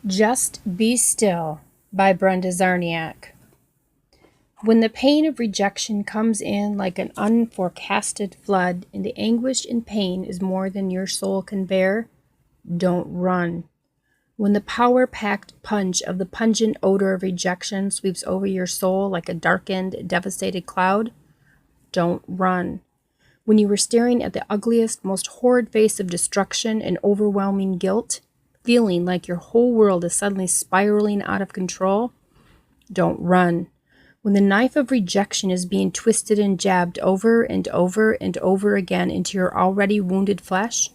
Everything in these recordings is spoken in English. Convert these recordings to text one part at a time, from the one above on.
Just Be Still by Brenda Zarniak. When the pain of rejection comes in like an unforecasted flood, and the anguish and pain is more than your soul can bear, don't run. When the power-packed punch of the pungent odor of rejection sweeps over your soul like a darkened, devastated cloud, don't run. When you were staring at the ugliest, most horrid face of destruction and overwhelming guilt, feeling like your whole world is suddenly spiraling out of control, don't run. When the knife of rejection is being twisted and jabbed over and over and over again into your already wounded flesh,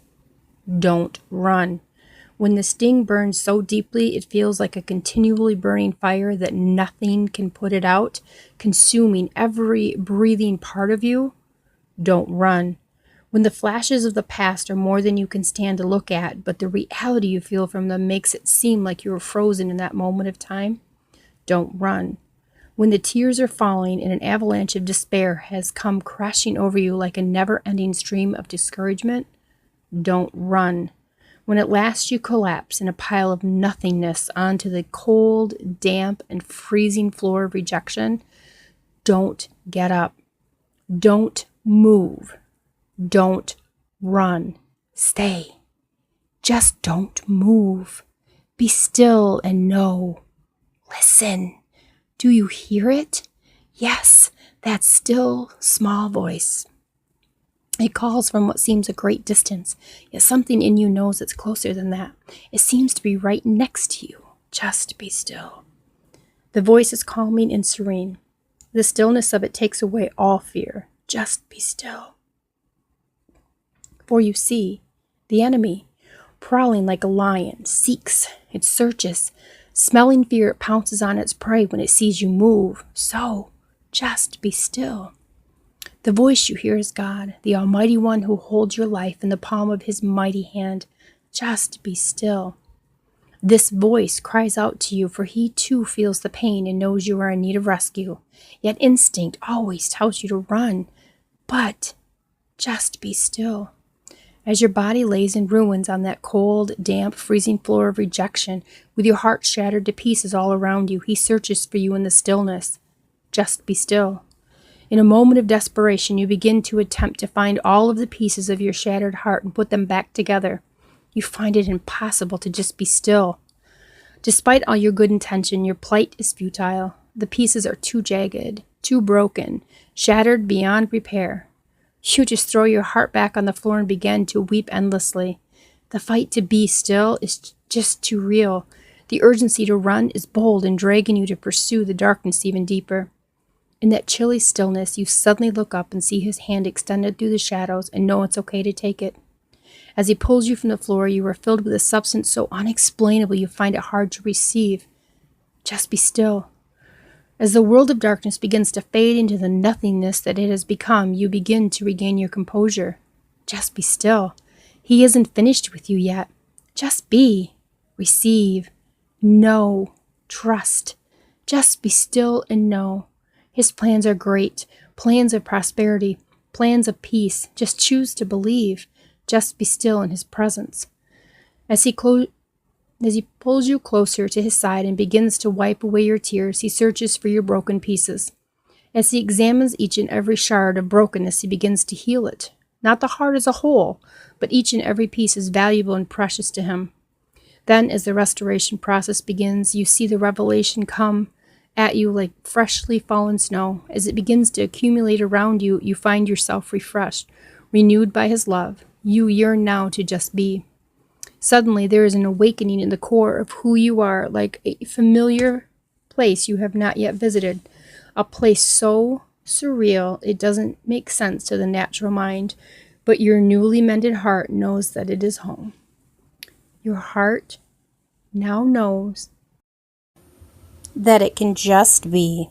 don't run. When the sting burns so deeply it feels like a continually burning fire that nothing can put it out, consuming every breathing part of you, don't run. When the flashes of the past are more than you can stand to look at, but the reality you feel from them makes it seem like you were frozen in that moment of time, don't run. When the tears are falling and an avalanche of despair has come crashing over you like a never-ending stream of discouragement, don't run. When at last you collapse in a pile of nothingness onto the cold, damp, and freezing floor of rejection, don't get up. Don't move. Don't run. Stay. Just don't move. Be still and know. Listen. Do you hear it? Yes, that still, small voice. It calls from what seems a great distance, yet something in you knows it's closer than that. It seems to be right next to you. Just be still. The voice is calming and serene. The stillness of it takes away all fear. Just be still. For you see, the enemy, prowling like a lion, seeks, it searches. Smelling fear, it pounces on its prey when it sees you move. So, just be still. The voice you hear is God, the Almighty One who holds your life in the palm of His mighty hand. Just be still. This voice cries out to you, for He too feels the pain and knows you are in need of rescue. Yet instinct always tells you to run. But just be still. As your body lays in ruins on that cold, damp, freezing floor of rejection, with your heart shattered to pieces all around you, He searches for you in the stillness. Just be still. In a moment of desperation, you begin to attempt to find all of the pieces of your shattered heart and put them back together. You find it impossible to just be still. Despite all your good intention, your plight is futile. The pieces are too jagged, too broken, shattered beyond repair. You just throw your heart back on the floor and begin to weep endlessly. The fight to be still is just too real. The urgency to run is bold and dragging you to pursue the darkness even deeper. In that chilly stillness, you suddenly look up and see His hand extended through the shadows and know it's okay to take it. As He pulls you from the floor, you are filled with a substance so unexplainable you find it hard to receive. Just be still. As the world of darkness begins to fade into the nothingness that it has become, you begin to regain your composure. Just be still. He isn't finished with you yet. Just be. Receive. Know. Trust. Just be still and know. His plans are great. Plans of prosperity. Plans of peace. Just choose to believe. Just be still in His presence. As He pulls you closer to His side and begins to wipe away your tears, He searches for your broken pieces. As He examines each and every shard of brokenness, He begins to heal it. Not the heart as a whole, but each and every piece is valuable and precious to Him. Then, as the restoration process begins, you see the revelation come at you like freshly fallen snow. As it begins to accumulate around you, you find yourself refreshed, renewed by His love. You yearn now to just be. Suddenly, there is an awakening in the core of who you are, like a familiar place you have not yet visited, a place so surreal it doesn't make sense to the natural mind, but your newly mended heart knows that it is home. Your heart now knows that it can just be.